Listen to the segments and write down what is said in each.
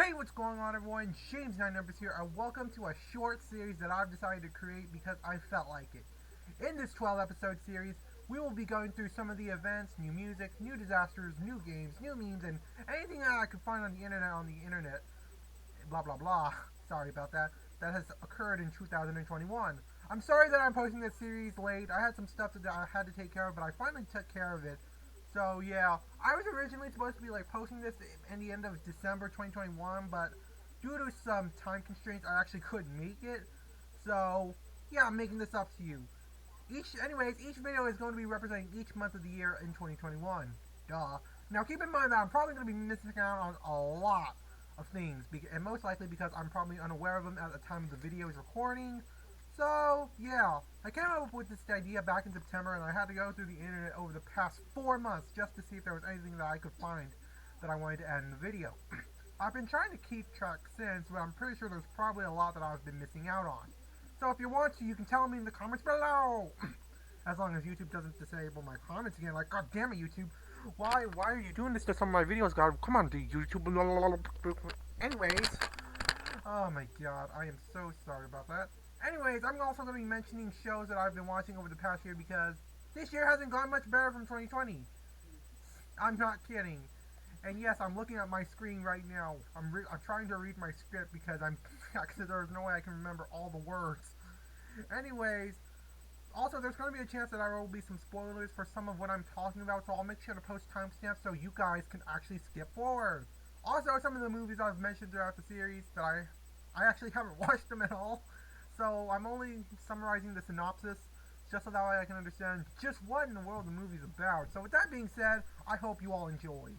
Hey, what's going on, everyone? James9Numbers here, and welcome to a short series that I've decided to create because I felt like it. In this 12-episode series, we will be going through some of the events, new music, new disasters, new games, new memes, and anything that I could find on the internet, blah blah blah, sorry about that has occurred in 2021. I'm sorry that I'm posting this series late. I had some stuff that I had to take care of, but I finally took care of it. So yeah, I was originally supposed to be posting this in the end of December 2021, but due to some time constraints, I actually couldn't make it. So yeah, I'm making this up to you. Each video is going to be representing each month of the year in 2021. Duh. Now keep in mind that I'm probably going to be missing out on a lot of things, and most likely because I'm probably unaware of them at the time of the video is recording. So, yeah, I came up with this idea back in September, and I had to go through the internet over the past 4 months just to see if there was anything that I could find that I wanted to add in the video. I've been trying to keep track since, but I'm pretty sure there's probably a lot that I've been missing out on. So if you want to, you can tell me in the comments below! As long as YouTube doesn't disable my comments again, like, god damn it, YouTube! Why are you doing this to some of my videos, God? Come on, YouTube. Anyways, oh my god, I am so sorry about that. Anyways, I'm also going to be mentioning shows that I've been watching over the past year because this year hasn't gone much better from 2020. I'm not kidding. And yes, I'm looking at my screen right now. I'm trying to read my script because there's no way I can remember all the words. Anyways, also there's going to be a chance that there will be some spoilers for some of what I'm talking about, so I'll make sure to post timestamps so you guys can actually skip forward. Also, some of the movies I've mentioned throughout the series that I actually haven't watched them at all. So I'm only summarizing the synopsis just so that way I can understand just what in the world the movie's about. So with that being said, I hope you all enjoy.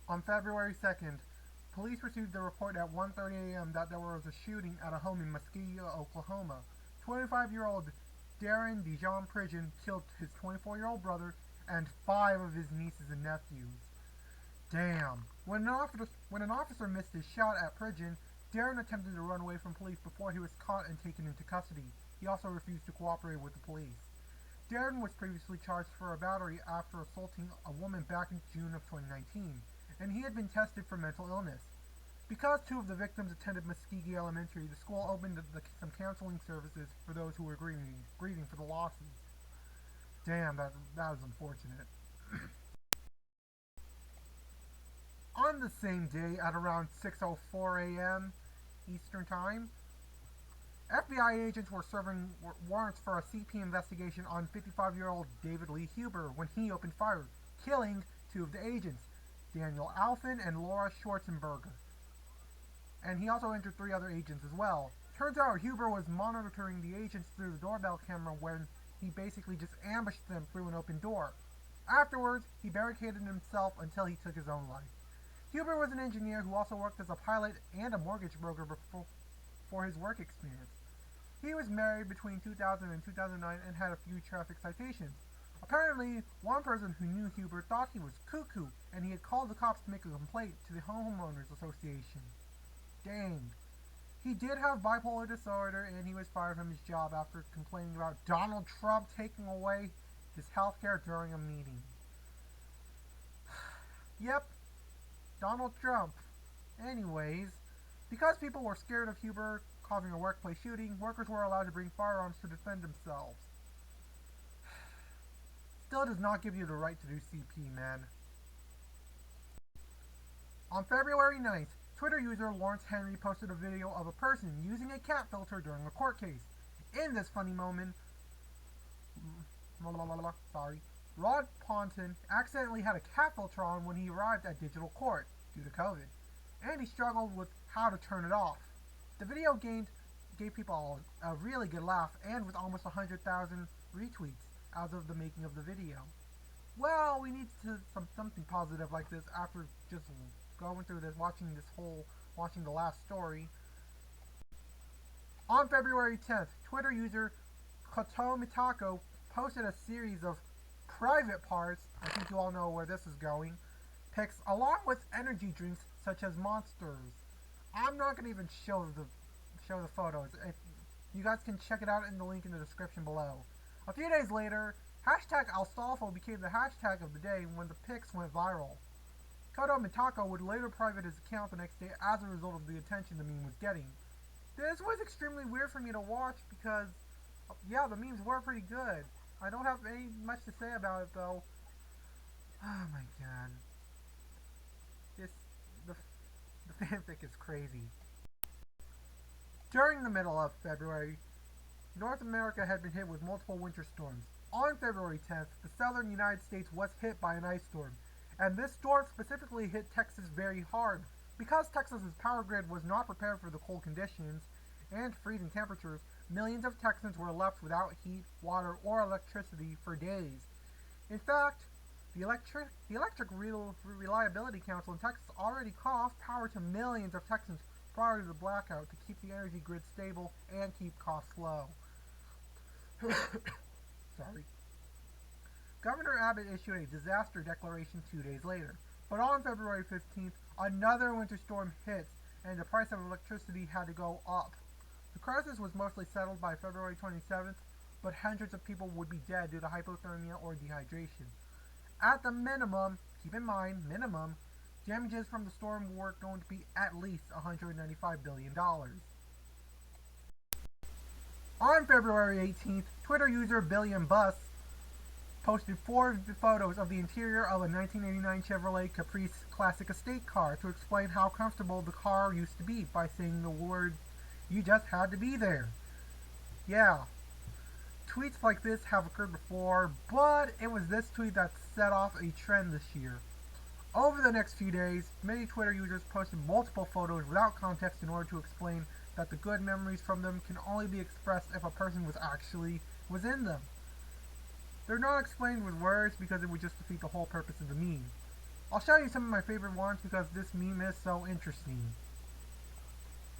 On February 2nd, police received a report at 1:30 a.m. that there was a shooting at a home in Muskogee, Oklahoma. 25-year-old Darren Dijon Pridgen killed his 24-year-old brother and 5 of his nieces and nephews. Damn. When an officer missed his shot at Pridgen, Darren attempted to run away from police before he was caught and taken into custody. He also refused to cooperate with the police. Darren was previously charged for a battery after assaulting a woman back in June of 2019, and he had been tested for mental illness. Because 2 of the victims attended Muskogee Elementary, the school opened some counseling services for those who were grieving for the losses. Damn, that was unfortunate. On the same day, at around 6:04 a.m. Eastern Time, FBI agents were serving warrants for a CP investigation on 55-year-old David Lee Huber when he opened fire, killing 2 of the agents, Daniel Alphin and Laura Schwarzenberger. And he also injured 3 other agents as well. Turns out Huber was monitoring the agents through the doorbell camera when he basically just ambushed them through an open door. Afterwards, he barricaded himself until he took his own life. Huber was an engineer who also worked as a pilot and a mortgage broker for his work experience. He was married between 2000 and 2009 and had a few traffic citations. Apparently, one person who knew Huber thought he was cuckoo, and he had called the cops to make a complaint to the Homeowners Association. Dang. He did have bipolar disorder, and he was fired from his job after complaining about Donald Trump taking away his health care during a meeting. Yep. Donald Trump. Anyways, because people were scared of Huber causing a workplace shooting, workers were allowed to bring firearms to defend themselves. Still does not give you the right to do CP, man. On February 9th, Twitter user Lawrence Henry posted a video of a person using a cat filter during a court case. In this funny moment, Rod Ponton accidentally had a cat filter on when he arrived at digital court due to COVID, and he struggled with how to turn it off. The video gave people a really good laugh, and with almost 100,000 retweets as of the making of the video. Well, we need something positive like this after just going through this, watching the last story. On February 10th, Twitter user Koto Mitako posted a series of private parts, I think you all know where this is going, pics along with energy drinks such as Monsters. I'm not going to even show the photos. You guys can check it out in the link in the description below. A few days later, hashtag Astolfo became the hashtag of the day when the pics went viral. Toto Mitako would later private his account the next day as a result of the attention the meme was getting. This was extremely weird for me to watch because, yeah, the memes were pretty good. I don't have any much to say about it though. Oh my god. This, the fanfic is crazy. During the middle of February, North America had been hit with multiple winter storms. On February 10th, the southern United States was hit by an ice storm, and this storm specifically hit Texas very hard. Because Texas's power grid was not prepared for the cold conditions and freezing temperatures, millions of Texans were left without heat, water, or electricity for days. In fact, the Electric Reliability Council in Texas already cut off power to millions of Texans prior to the blackout to keep the energy grid stable and keep costs low. Sorry. Governor Abbott issued a disaster declaration 2 days later, but on February 15th, another winter storm hit, and the price of electricity had to go up. The crisis was mostly settled by February 27th, but hundreds of people would be dead due to hypothermia or dehydration. At the minimum, keep in mind, minimum, damages from the storm were going to be at least $195 billion. On February 18th, Twitter user BillionBus posted 4 photos of the interior of a 1989 Chevrolet Caprice Classic Estate car to explain how comfortable the car used to be by saying the word, "You just had to be there." Yeah, tweets like this have occurred before, but it was this tweet that set off a trend this year. Over the next few days, many Twitter users posted multiple photos without context in order to explain that the good memories from them can only be expressed if a person was in them. They're not explained with words because it would just defeat the whole purpose of the meme. I'll show you some of my favorite ones because this meme is so interesting.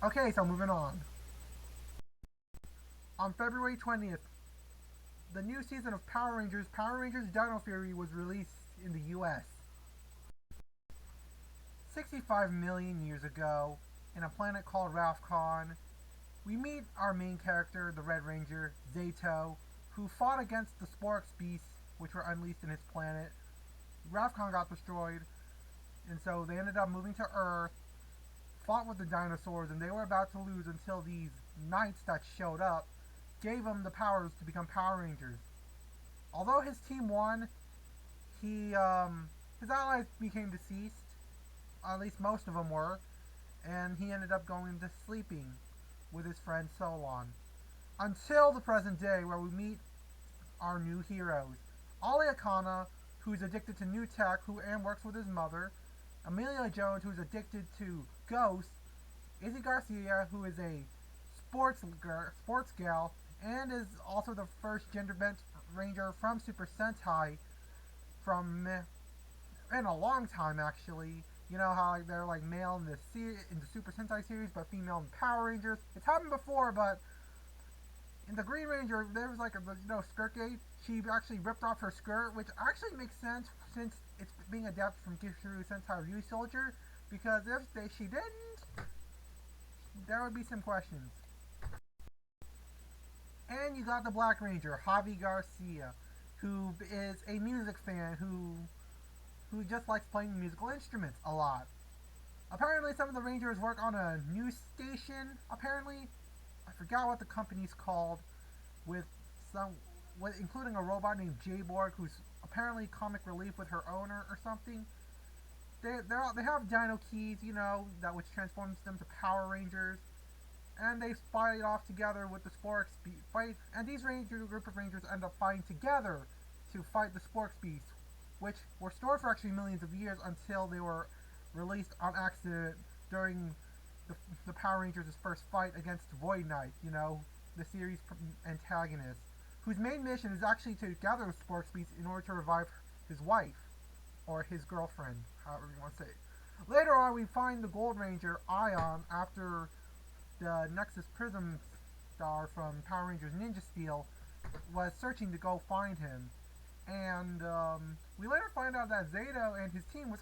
Okay, so moving on. On February 20th, the new season of Power Rangers Dino Fury was released in the US. 65 million years ago, in a planet called Rafcon, we meet our main character, the Red Ranger, Zato, who fought against the Sporix beasts, which were unleashed in his planet. Rafcon got destroyed, and so they ended up moving to Earth, fought with the dinosaurs, and they were about to lose until these knights that showed up gave him the powers to become Power Rangers. Although his team won, his allies became deceased, at least most of them were, and he ended up going to sleeping with his friend Solon. Until the present day, where we meet our new heroes. Ali Akana, who's addicted to new tech and works with his mother. Amelia Jones, who's addicted to ghosts. Izzy Garcia, who is a sports gal, and is also the first gender-bent ranger from Super Sentai in a long time, actually. You know how they're like male in the Super Sentai series, but female in Power Rangers. It's happened before, but in the Green Ranger, there was like a skirt gate. She actually ripped off her skirt, which actually makes sense since it's being adapted from Gishiru Sentai Ryu Soldier. Because if she didn't, there would be some questions. And you got the Black Ranger, Javi Garcia, who is a music fan who just likes playing musical instruments a lot. Apparently some of the Rangers work on a news station, apparently. I forgot what the company's called, including a robot named J-Borg, who's apparently comic relief with her owner or something. They have Dino keys, that which transforms them to Power Rangers, and they fight off together with the Sporix fight. And these group of Rangers end up fighting together to fight the Sporix beasts, which were stored for actually millions of years until they were released on accident during the Power Rangers' first fight against Void Knight, the series antagonist, whose main mission is actually to gather the Sporix beasts in order to revive his wife, or his girlfriend, however you want to say it. Later on, we find the Gold Ranger, Ion, after the Nexus Prism star from Power Rangers Ninja Steel was searching to go find him. And we later find out that Zato and his team were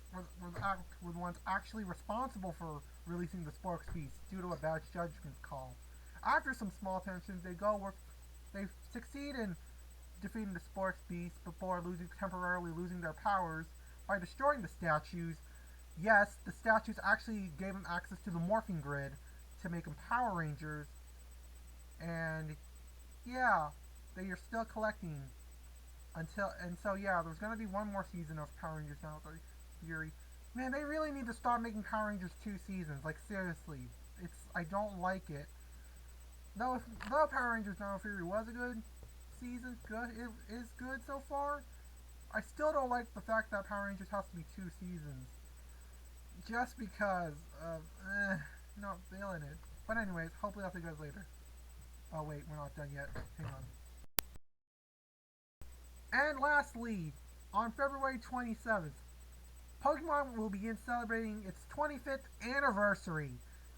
the ones actually responsible for releasing the Sporix beasts due to a bad judgment call. After some small tensions, they succeed in defeating the Sporix beasts before temporarily losing their powers by destroying the statues yes, the statues actually gave them access to the morphing grid to make them Power Rangers, and yeah, they are still collecting until and so yeah, there's gonna be one more season of Power Rangers Dino Fury. Man, they really need to stop making Power Rangers 2 seasons. Like seriously, I don't like it. Though Power Rangers Dino Fury was a good season, it is good so far. I still don't like the fact that Power Rangers has to be 2 seasons, just because of not feeling it. But anyways, hopefully I'll see you guys later. Oh wait, we're not done yet. Hang on. And lastly, on February 27th, Pokemon will begin celebrating its 25th anniversary,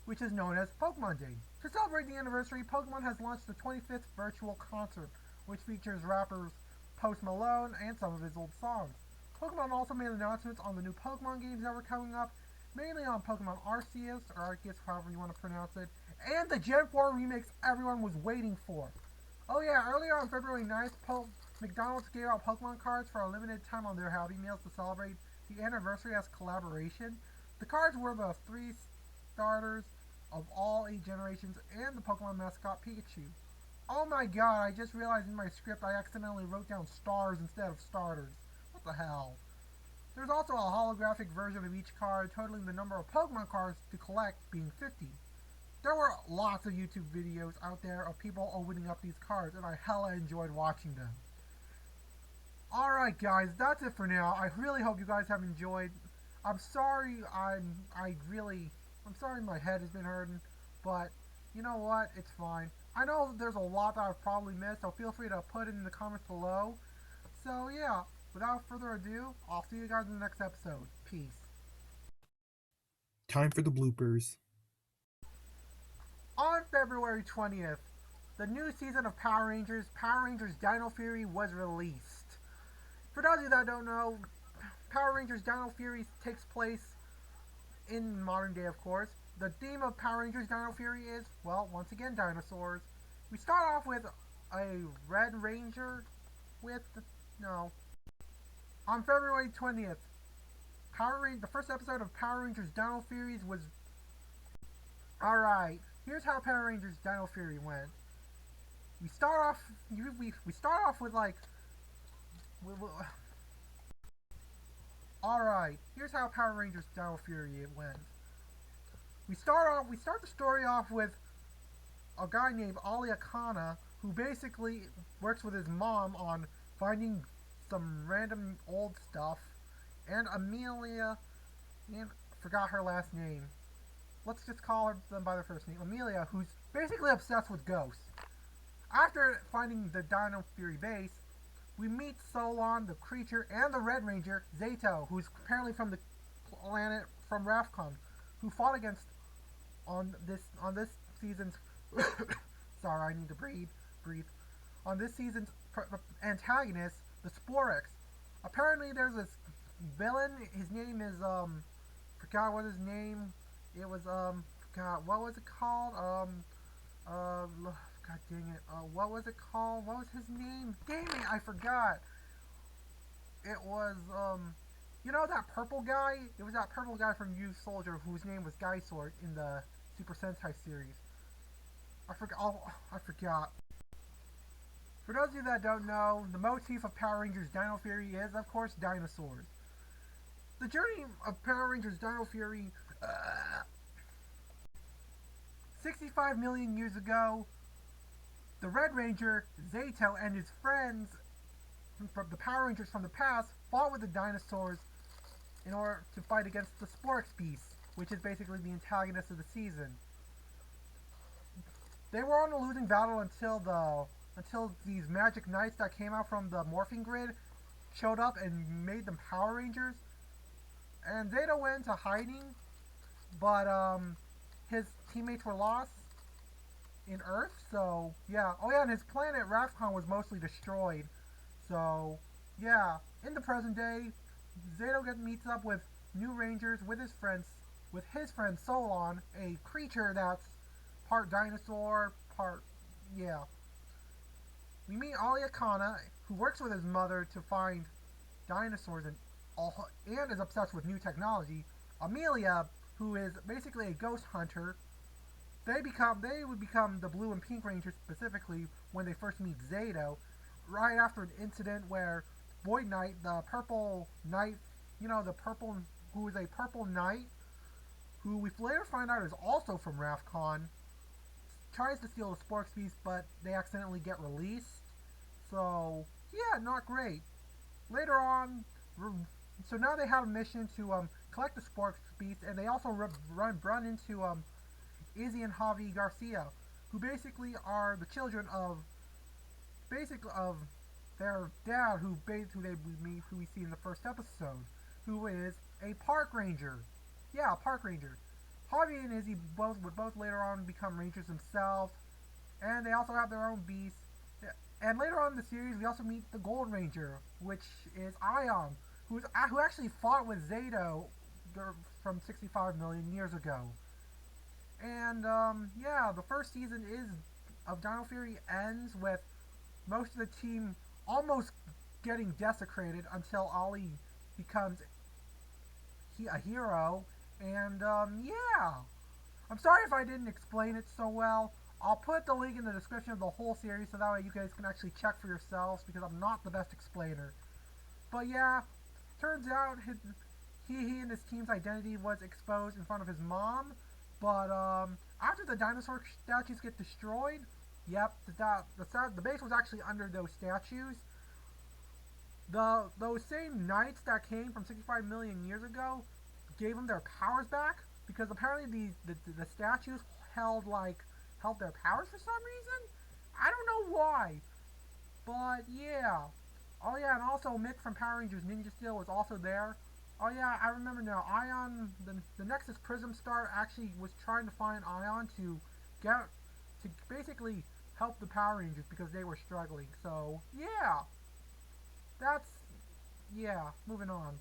which is known as Pokemon Day. To celebrate the anniversary, Pokemon has launched the 25th virtual concert, which features rappers Post Malone and some of his old songs. Pokemon also made announcements on the new Pokemon games that were coming up, mainly on Pokemon Arceus, or Arceus, however you want to pronounce it, and the Gen 4 remakes everyone was waiting for. Oh yeah, earlier on February 9th, McDonald's gave out Pokemon cards for a limited time on their Happy Meals to celebrate the anniversary as collaboration. The cards were the 3 starters of all 8 generations and the Pokemon mascot Pikachu. Oh my god, I just realized in my script I accidentally wrote down stars instead of starters. What the hell? There's also a holographic version of each card, totaling the number of Pokemon cards to collect being 50. There were lots of YouTube videos out there of people opening up these cards, and I hella enjoyed watching them. Alright guys, that's it for now. I really hope you guys have enjoyed. I'm sorry I'm sorry my head has been hurting, but you know what? It's fine. I know there's a lot that I've probably missed, so feel free to put it in the comments below. So yeah, without further ado, I'll see you guys in the next episode. Peace. Time for the bloopers. On February 20th, the new season of Power Rangers Dino Fury was released. For those of you that don't know, Power Rangers Dino Fury takes place in modern day, of course. The theme of Power Rangers Dino Fury is, well, once again, dinosaurs. We start off with a Red Ranger On February 20th, the first episode of Power Rangers Dino Fury was... Alright, here's how Power Rangers Dino Fury went. We start off with like... Alright, here's how Power Rangers Dino Fury went. We start the story off with a guy named Ali Akana, who basically works with his mom on finding some random old stuff, and Amelia, and forgot her last name. Let's just call them by their first name. Amelia, who's basically obsessed with ghosts. After finding the Dino Fury base, we meet Solon, the creature, and the Red Ranger, Zato, who's apparently from the planet from Rafcon, who fought against on this season's sorry, I need to breathe. On this season's antagonist, the Sporex. Apparently there's this villain, his name is forgot what his name. It was forgot what was it called? God dang it. What was it called? What was his name? Dang it, I forgot. It was you know that purple guy? It was that purple guy from Youth Soldier whose name was Guy Sword in the Super Sentai series. I forgot. For those of you that don't know, the motif of Power Rangers Dino Fury is, of course, dinosaurs. The journey of Power Rangers Dino Fury 65 million years ago, the Red Ranger, Zato, and his friends from the Power Rangers from the past fought with the dinosaurs in order to fight against the Sporex beast, which is basically the antagonist of the season. They were on a losing battle until these magic knights that came out from the morphing grid showed up and made them Power Rangers. And Zato went into hiding, but his teammates were lost in Earth, so yeah. Oh yeah, and his planet Rafcon was mostly destroyed. So yeah, in the present day, Zato meets up with new Rangers with his friend Solon, a creature that's part dinosaur, part yeah. We meet Ali Akana, who works with his mother to find dinosaurs and is obsessed with new technology. Amelia, who is basically a ghost hunter, they would become the Blue and Pink Rangers specifically when they first meet Zato, right after an incident where Void Knight, the Purple Knight, the purple, who is a Purple Knight, who we later find out is also from Rafcon, tries to steal the Sporks Beast, but they accidentally get released. So, yeah, not great. Later on, so now they have a mission to collect the Sporks Beast, and they also run into Izzy and Javi Garcia, who basically are the children of their dad, who we see in the first episode, who is a park ranger. Yeah, a park ranger. Javi and Izzy would both later on become rangers themselves, and they also have their own beasts. And later on in the series, we also meet the Gold Ranger, which is Ion, who actually fought with Zato from 65 million years ago. And yeah, the first season of Dino Fury ends with most of the team almost getting desecrated until Ollie becomes a hero. And yeah, I'm sorry if I didn't explain it so well. I'll put the link in the description of the whole series so that way you guys can actually check for yourselves, because I'm not the best explainer. But yeah, turns out he and his team's identity was exposed in front of his mom. But after the dinosaur statues get destroyed, yep, the base was actually under those statues. Those same knights that came from 65 million years ago gave them their powers back, because apparently the statues held their powers for some reason. I don't know why, but yeah. Oh yeah, and also Mick from Power Rangers Ninja Steel was also there. Oh yeah, I remember now. Ion, the Nexus Prism Star actually was trying to find Ion to basically help the Power Rangers because they were struggling. So yeah, moving on.